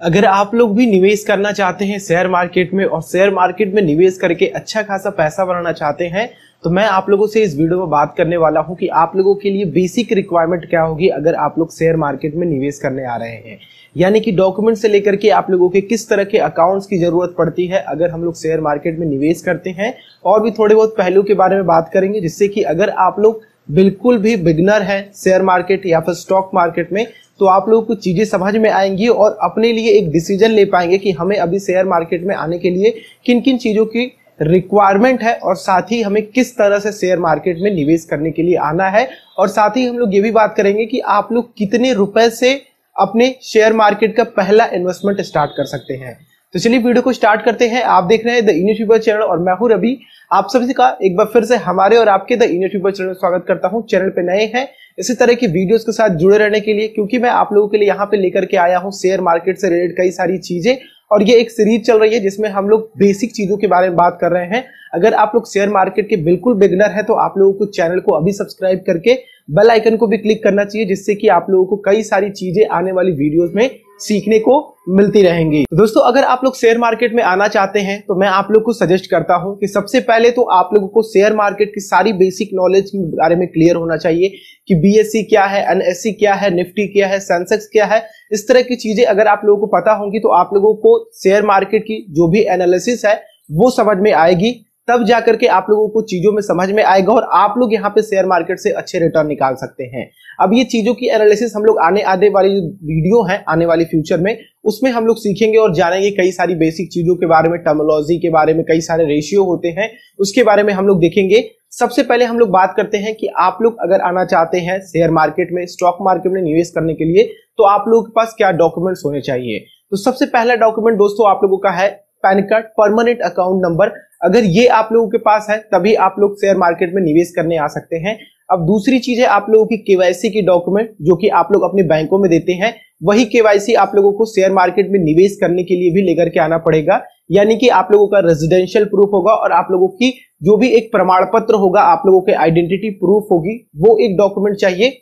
अगर आप लोग भी निवेश करना चाहते हैं शेयर मार्केट में और शेयर मार्केट में निवेश करके अच्छा खासा पैसा बनाना चाहते हैं तो मैं आप लोगों से इस वीडियो में बात करने वाला हूं कि आप लोगों के लिए बेसिक रिक्वायरमेंट क्या होगी अगर आप लोग शेयर मार्केट में निवेश करने आ रहे हैं। यानी कि डॉक्यूमेंट से लेकर के आप लोगों के किस तरह के अकाउंट्स की जरूरत पड़ती है अगर हम लोग शेयर मार्केट में निवेश करते हैं, और भी थोड़े बहुत पहलू के बारे में बात करेंगे, जिससे कि अगर आप लोग बिल्कुल भी बिगनर हैं शेयर मार्केट या फिर स्टॉक मार्केट में तो आप लोगों को चीजें समझ में आएंगी और अपने लिए एक डिसीजन ले पाएंगे कि हमें अभी शेयर मार्केट में आने के लिए किन किन चीजों की रिक्वायरमेंट है और साथ ही हमें किस तरह से शेयर मार्केट में निवेश करने के लिए आना है। और साथ ही हम लोग ये भी बात करेंगे कि आप लोग कितने रुपए से अपने शेयर मार्केट का पहला इन्वेस्टमेंट स्टार्ट कर सकते हैं। तो चलिए वीडियो को स्टार्ट करते हैं। आप देख रहे हैं द यूट्यूबर चैनल और मैं हूं रवि। आप सभी का एक बार फिर से हमारे और आपके द यूट्यूबर चैनल में स्वागत करता हूं। चैनल पे नए हैं इसी तरह की वीडियोस के साथ जुड़े रहने के लिए, क्योंकि मैं आप लोगों के लिए यहाँ पे लेकर के आया हूँ शेयर मार्केट से रिलेटेड कई सारी चीजें, और ये एक सीरीज चल रही है जिसमें हम लोग बेसिक चीजों के बारे में बात कर रहे हैं। अगर आप लोग शेयर मार्केट के बिल्कुल बिगनर है तो आप लोगों को चैनल को अभी सब्सक्राइब करके बेल आइकन को भी क्लिक करना चाहिए, जिससे कि आप लोगों को कई सारी चीजें आने वाली वीडियोस में सीखने को मिलती रहेंगी। तो दोस्तों, अगर आप लोग शेयर मार्केट में आना चाहते हैं तो मैं आप लोग को सजेस्ट करता हूं कि सबसे पहले तो आप लोगों को शेयर मार्केट की सारी बेसिक नॉलेज के बारे में क्लियर होना चाहिए कि बीएससी क्या है, एनएससी क्या है, निफ्टी क्या है, सेंसेक्स क्या है। इस तरह की चीजें अगर आप लोगों को पता होंगी तो आप लोगों को शेयर मार्केट की जो भी एनालिसिस है वो समझ में आएगी, तब जाकर के आप लोगों को चीजों में समझ में आएगा और आप लोग यहाँ पे शेयर मार्केट से अच्छे रिटर्न निकाल सकते हैं। अब ये चीजों की एनालिसिस हम लोग आने वाली वीडियो है, आने वाली फ्यूचर में उसमें हम लोग सीखेंगे और जानेंगे कई सारी बेसिक चीजों के बारे में, टर्मिनोलॉजी के बारे में, कई सारे रेशियो होते हैं उसके बारे में हम लोग देखेंगे। सबसे पहले हम लोग बात करते हैं कि आप लोग अगर आना चाहते हैं शेयर मार्केट में, स्टॉक मार्केट में निवेश करने के लिए, तो आप लोगों के पास क्या डॉक्यूमेंट्स होने चाहिए। तो सबसे पहला डॉक्यूमेंट दोस्तों आप लोगों का है pan card, permanent account number. अगर ये आप लोगों के पास है तभी आप लोग शेयर मार्केट में निवेश करने आ सकते हैं। अब दूसरी चीज है आप लोगों की केवाईसी की डॉक्यूमेंट, जो कि आप लोग अपने बैंकों में देते हैं। वही केवाईसी आप लोगों को शेयर मार्केट में निवेश करने के लिए भी लेकर के आना पड़ेगा। यानी कि आप लोगों का रेजिडेंशियल प्रूफ होगा और आप लोगों की जो भी एक प्रमाण पत्र होगा, आप लोगों के आइडेंटिटी प्रूफ होगी, वो एक डॉक्यूमेंट चाहिए।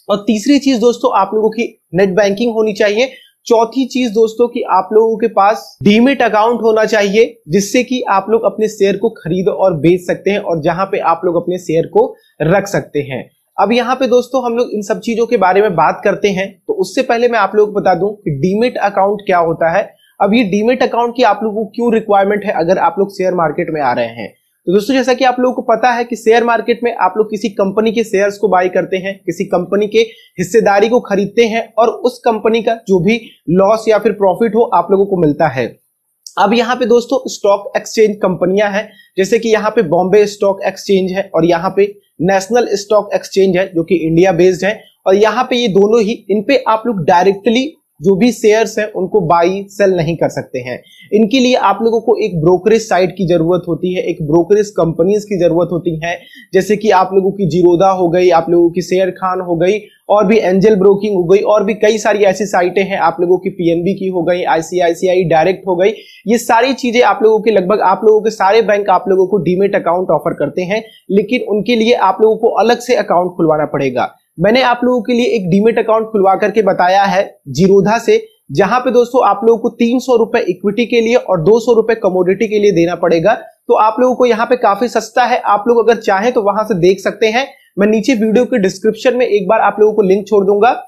और तीसरी चीज दोस्तों आप लोगों की नेट बैंकिंग होनी चाहिए। चौथी चीज दोस्तों कि आप लोगों के पास डीमेट अकाउंट होना चाहिए, जिससे कि आप लोग अपने शेयर को खरीद और बेच सकते हैं और जहां पे आप लोग अपने शेयर को रख सकते हैं। अब यहाँ पे दोस्तों हम लोग इन सब चीजों के बारे में बात करते हैं, तो उससे पहले मैं आप लोगों को बता दूं कि डीमेट अकाउंट क्या होता है। अब ये डीमेट अकाउंट की आप लोगों को क्यों रिक्वायरमेंट है अगर आप लोग शेयर मार्केट में आ रहे हैं। तो दोस्तों, जैसा कि आप लोगों को पता है कि शेयर मार्केट में आप लोग किसी कंपनी के शेयर्स को बाय करते हैं, किसी कंपनी के हिस्सेदारी को खरीदते हैं और उस कंपनी का जो भी लॉस या फिर प्रॉफिट हो आप लोगों को मिलता है। अब यहाँ पे दोस्तों स्टॉक एक्सचेंज कंपनियां हैं, जैसे कि यहाँ पे बॉम्बे स्टॉक एक्सचेंज है और यहाँ पे नेशनल स्टॉक एक्सचेंज है जो कि इंडिया बेस्ड है। और यहाँ पे ये दोनों ही, इन पे आप लोग डायरेक्टली जो भी शेयर्स हैं उनको बाई सेल नहीं कर सकते हैं। इनके लिए आप लोगों को एक ब्रोकरेज साइट की जरूरत होती है, एक ब्रोकरेज कंपनीज की जरूरत होती है, जैसे कि आप लोगों की जीरोधा हो गई, आप लोगों की शेयर खान हो गई, और भी एंजल ब्रोकिंग हो गई, और भी कई सारी ऐसी साइटें हैं, आप लोगों की पीएनबी की हो गई, आईसीआईसीआई डायरेक्ट हो गई। ये सारी चीजें आप लोगों के लगभग आप लोगों के सारे बैंक आप लोगों को डीमेट अकाउंट ऑफर करते हैं, लेकिन उनके लिए आप लोगों को अलग से अकाउंट खुलवाना पड़ेगा। मैंने आप लोगों के लिए एक डीमेट अकाउंट खुलवा करके बताया है जीरोधा से, जहां पे दोस्तों आप लोगों को 300 रुपए इक्विटी के लिए और 200 रुपए कमोडिटी के लिए देना पड़ेगा। तो आप लोगों को यहाँ पे काफी सस्ता है, आप लोग अगर चाहें तो वहां से देख सकते हैं। मैं नीचे वीडियो के डिस्क्रिप्शन में एक बार आप लोगों को लिंक छोड़ दूंगा।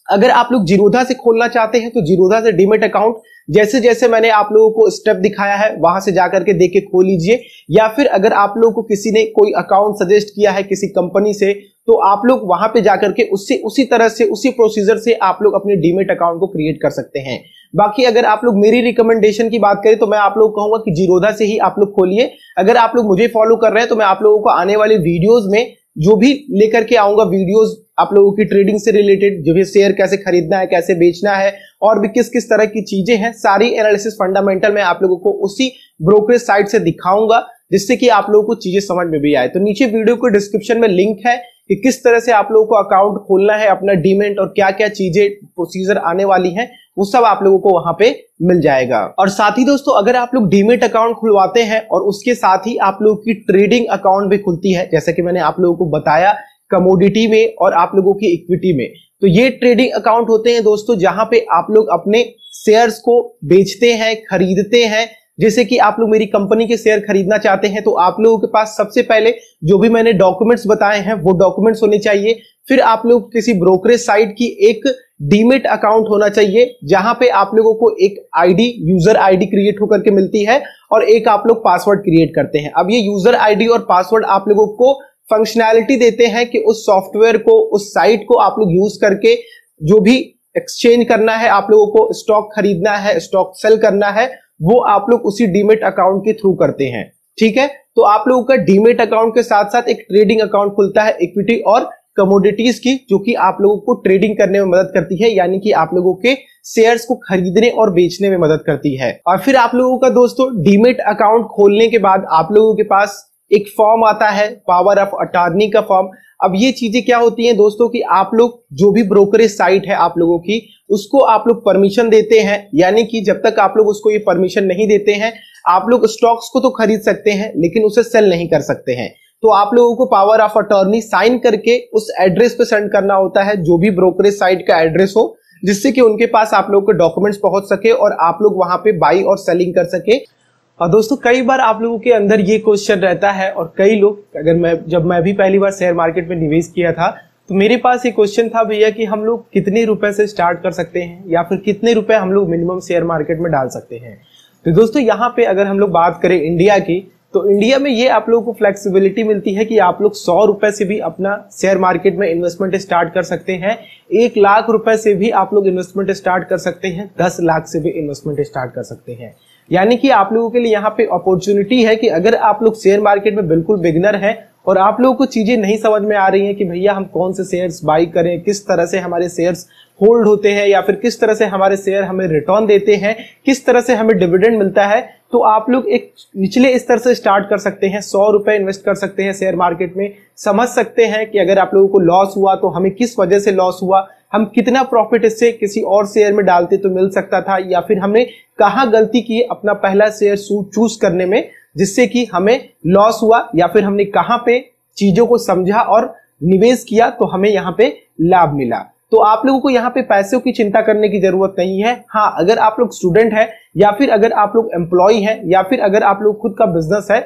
अगर आप लोग जीरोधा से खोलना चाहते हैं तो जीरोधा से डीमेट अकाउंट जैसे जैसे मैंने आप लोगों को स्टेप दिखाया है वहां से जाकर के देख के खोल लीजिए, या फिर अगर आप लोगों को किसी ने कोई अकाउंट सजेस्ट किया है किसी कंपनी से तो आप लोग वहां पे जाकर के उससे उसी तरह से उसी प्रोसीजर से आप लोग अपने डीमेट अकाउंट को क्रिएट कर सकते हैं। बाकी अगर आप लोग मेरी रिकमेंडेशन की बात करें तो मैं आप लोग कहूंगा कि जीरोधा से ही आप लोग खोलिए। अगर आप लोग मुझे फॉलो कर रहे हैं तो मैं आप लोगों को आने वाले वीडियोज में जो भी लेकर के आऊंगा वीडियोस आप लोगों की ट्रेडिंग से रिलेटेड, जो भी शेयर कैसे खरीदना है, कैसे बेचना है, और भी किस किस तरह की चीजें हैं, सारी एनालिसिस फंडामेंटल मैं आप लोगों को उसी ब्रोकरेज साइट से दिखाऊंगा, जिससे कि आप लोगों को चीजें समझ में भी आए। तो नीचे वीडियो के डिस्क्रिप्शन में लिंक है कि किस तरह से आप लोगों को अकाउंट खोलना है अपना डीमेट, और क्या क्या चीजें प्रोसीजर आने वाली हैं वो सब आप लोगों को वहां पे मिल जाएगा। और साथ ही दोस्तों अगर आप लोग डीमेट अकाउंट खुलवाते हैं और उसके साथ ही आप लोगों की ट्रेडिंग अकाउंट भी खुलती है, जैसा कि मैंने आप लोगों को बताया कमोडिटी में और आप लोगों की इक्विटी में, तो ये ट्रेडिंग अकाउंट होते हैं दोस्तों, जहां पे आप लोग अपने शेयर्स को बेचते हैं, खरीदते हैं। जैसे कि आप लोग मेरी कंपनी के शेयर खरीदना चाहते हैं तो आप लोगों के पास सबसे पहले जो भी मैंने डॉक्यूमेंट्स बताए हैं वो डॉक्यूमेंट्स होने चाहिए। फिर आप लोग किसी ब्रोकरेज साइट की एक डीमेट अकाउंट होना चाहिए, जहां पे आप लोगों को एक आईडी, यूजर आईडी क्रिएट होकर के मिलती है और एक आप लोग पासवर्ड क्रिएट करते हैं। अब ये यूजर आईडी और पासवर्ड आप लोगों को फंक्शनैलिटी देते हैं कि उस सॉफ्टवेयर को, उस साइट को आप लोग यूज करके जो भी एक्सचेंज करना है, आप लोगों को स्टॉक खरीदना है, स्टॉक सेल करना है, वो आप लोग उसी डीमेट अकाउंट के थ्रू करते हैं। ठीक है, तो आप लोगों का डीमेट अकाउंट के साथ साथ एक ट्रेडिंग अकाउंट खुलता है इक्विटी और कमोडिटीज की, जो कि आप लोगों को ट्रेडिंग करने में मदद करती है, यानी कि आप लोगों के शेयर्स को खरीदने और बेचने में मदद करती है। और फिर आप लोगों का दोस्तों डीमेट अकाउंट खोलने के बाद आप लोगों के पास एक फॉर्म आता है, पावर ऑफ अटॉर्नी का फॉर्म। अब ये चीजें क्या होती हैं दोस्तों कि आप लोग जो भी ब्रोकरेज साइट है आप लोगों की, उसको आप लोग परमिशन देते हैं, यानी कि जब तक आप लोग उसको ये परमिशन नहीं देते हैं, आप लोग स्टॉक्स को तो खरीद सकते हैं लेकिन उसे सेल नहीं कर सकते हैं। तो आप लोगों को पावर ऑफ अटॉर्नी साइन करके उस एड्रेस पे सेंड करना होता है, जो भी ब्रोकरेज साइट का एड्रेस हो, जिससे कि उनके पास आप लोगों के डॉक्यूमेंट्स पहुंच सके और आप लोग वहां पे बाई और सेलिंग कर सके। और दोस्तों कई बार आप लोगों के अंदर ये क्वेश्चन रहता है, और कई लोग, जब मैं भी पहली बार शेयर मार्केट में निवेश किया था तो मेरे पास ये क्वेश्चन था भैया कि हम लोग कितने रुपए से स्टार्ट कर सकते हैं, या फिर कितने रुपए हम लोग मिनिमम शेयर मार्केट में डाल सकते हैं। तो दोस्तों यहाँ पे अगर हम लोग बात करें इंडिया की, तो इंडिया में ये आप लोगों को फ्लेक्सिबिलिटी मिलती है कि आप लोग 100 रुपए से भी अपना शेयर मार्केट में इन्वेस्टमेंट स्टार्ट कर सकते हैं, 1 लाख रुपए से भी आप लोग इन्वेस्टमेंट स्टार्ट कर सकते हैं, 10 लाख से भी इन्वेस्टमेंट स्टार्ट कर सकते हैं। यानी कि आप लोगों के लिए यहाँ पे अपॉर्चुनिटी है कि अगर आप लोग शेयर मार्केट में बिल्कुल बिगिनर हैं और आप लोगों को चीजें नहीं समझ में आ रही हैं कि भैया हम कौन से शेयर्स बाई करें, किस तरह से हमारे शेयर्स होल्ड होते हैं, या फिर किस तरह से हमारे शेयर हमें रिटर्न देते हैं, किस तरह से हमें डिविडेंड मिलता है, तो आप लोग एक निचले स्तर से स्टार्ट कर सकते हैं। 100 रुपए इन्वेस्ट कर सकते हैं शेयर मार्केट में, समझ सकते हैं कि अगर आप लोगों को लॉस हुआ तो हमें किस वजह से लॉस हुआ, हम कितना प्रॉफिट इससे किसी और शेयर में डालते तो मिल सकता था, या फिर हमने कहाँ गलती की अपना पहला शेयर चूज करने में जिससे कि हमें लॉस हुआ, या फिर हमने कहाँ पे चीजों को समझा और निवेश किया तो हमें यहाँ पे लाभ मिला। तो आप लोगों को यहाँ पे पैसों की चिंता करने की जरूरत नहीं है। हाँ, अगर आप लोग स्टूडेंट है, या फिर अगर आप लोग एम्प्लॉय हैं, या फिर अगर आप लोग खुद का बिजनेस है,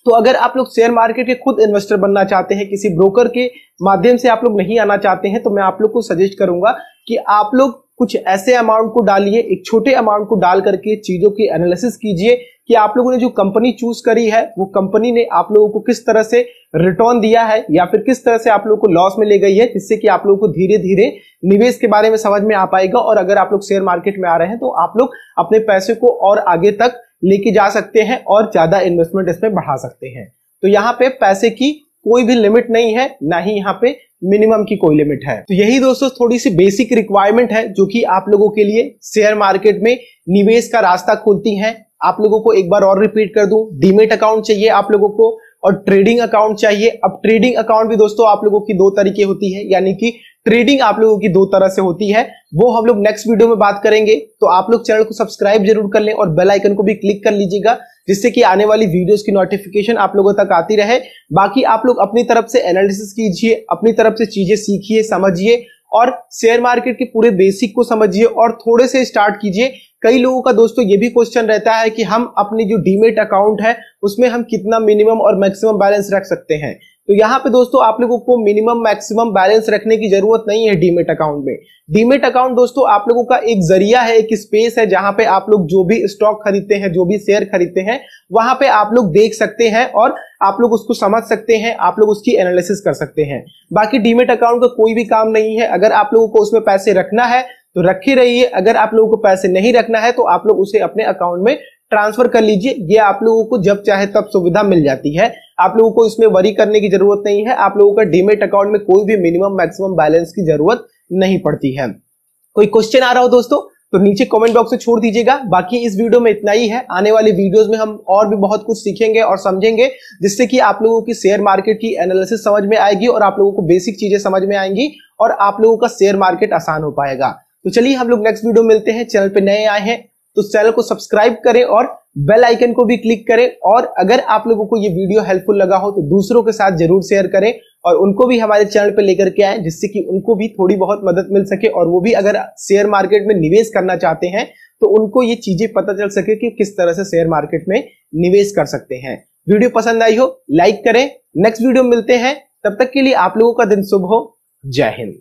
तो अगर आप लोग शेयर मार्केट के खुद इन्वेस्टर बनना चाहते हैं, किसी ब्रोकर के माध्यम से आप लोग नहीं आना चाहते हैं, तो मैं आप लोग को सजेस्ट करूंगा कि आप लोग कुछ ऐसे अमाउंट को डालिए, एक छोटे अमाउंट को डाल करके चीजों की एनालिसिस कीजिए कि आप लोगों ने जो कंपनी चूज करी है वो कंपनी ने आप लोगों को किस तरह से रिटर्न दिया है, या फिर किस तरह से आप लोगों को लॉस में ले गई है, जिससे कि आप लोगों को धीरे धीरे निवेश के बारे में समझ में आ पाएगा। और अगर आप लोग शेयर मार्केट में आ रहे हैं तो आप लोग अपने पैसे को और आगे तक लेके जा सकते हैं और ज्यादा इन्वेस्टमेंट इसमें बढ़ा सकते हैं। तो यहाँ पे पैसे की कोई भी लिमिट नहीं है, ना ही यहाँ पे मिनिमम की कोई लिमिट है। तो यही दोस्तों थोड़ी सी बेसिक रिक्वायरमेंट है जो कि आप लोगों के लिए शेयर मार्केट में निवेश का रास्ता खोलती है। आप लोगों को एक बार और रिपीट कर दूं, डीमेट अकाउंट चाहिए आप लोगों को और ट्रेडिंग अकाउंट चाहिए। अब ट्रेडिंग अकाउंट भी दोस्तों आप लोगों की 2 तरीके होती है, यानी कि ट्रेडिंग आप लोगों की 2 तरह से होती है, वो हम लोग नेक्स्ट वीडियो में बात करेंगे। तो आप लोग चैनल को सब्सक्राइब जरूर कर लें और बेल आइकन को भी क्लिक कर लीजिएगा, जिससे कि आने वाली वीडियोस की नोटिफिकेशन आप लोगों तक आती रहे। बाकी आप लोग अपनी तरफ से एनालिसिस कीजिए, अपनी तरफ से चीजें सीखिए, समझिए और शेयर मार्केट के पूरे बेसिक को समझिए और थोड़े से स्टार्ट कीजिए। कई लोगों का दोस्तों ये भी क्वेश्चन रहता है कि हम अपनी जो डीमेट अकाउंट है उसमें हम कितना मिनिमम और मैक्सिमम बैलेंस रख सकते हैं। तो यहाँ पे दोस्तों आप लोगों को मिनिमम मैक्सिमम बैलेंस रखने की जरूरत नहीं है डीमेट अकाउंट में। डीमेट अकाउंट दोस्तों आप लोगों का एक जरिया है, एक स्पेस है, जहां पे आप लोग जो भी स्टॉक खरीदते हैं, जो भी शेयर खरीदते हैं, वहां पे आप लोग देख सकते हैं और आप लोग उसको समझ सकते हैं, आप लोग उसकी एनालिसिस कर सकते हैं। बाकी डीमेट अकाउंट का कोई भी काम नहीं है। अगर आप लोगों को उसमें पैसे रखना है तो रखे रहिए, अगर आप लोगों को पैसे नहीं रखना है तो आप लोग उसे अपने अकाउंट में ट्रांसफर कर लीजिए। ये आप लोगों को जब चाहे तब सुविधा मिल जाती है, आप लोगों को इसमें वरी करने की जरूरत नहीं है। आप लोगों का डीमेट अकाउंट में कोई भी मिनिमम मैक्सिमम बैलेंस की जरूरत नहीं पड़ती है। कोई क्वेश्चन आ रहा हो दोस्तों तो नीचे कमेंट बॉक्स में छोड़ दीजिएगा। बाकी इस वीडियो में इतना ही है। आने वाली वीडियोस में हम और भी बहुत कुछ सीखेंगे और समझेंगे, जिससे कि आप लोगों की शेयर मार्केट की एनालिसिस समझ में आएगी और आप लोगों को बेसिक चीजें समझ में आएंगी और आप लोगों का शेयर मार्केट आसान हो पाएगा। तो चलिए हम लोग नेक्स्ट वीडियो मिलते हैं। चैनल पे नए आए हैं तो चैनल को सब्सक्राइब करें और बेल आइकन को भी क्लिक करें। और अगर आप लोगों को ये वीडियो हेल्पफुल लगा हो तो दूसरों के साथ जरूर शेयर करें और उनको भी हमारे चैनल पे लेकर के आए, जिससे कि उनको भी थोड़ी बहुत मदद मिल सके और वो भी अगर शेयर मार्केट में निवेश करना चाहते हैं तो उनको ये चीजें पता चल सके कि किस तरह से शेयर मार्केट में निवेश कर सकते हैं। वीडियो पसंद आई हो लाइक करें, नेक्स्ट वीडियो में मिलते हैं, तब तक के लिए आप लोगों का दिन शुभ हो। जय हिंद।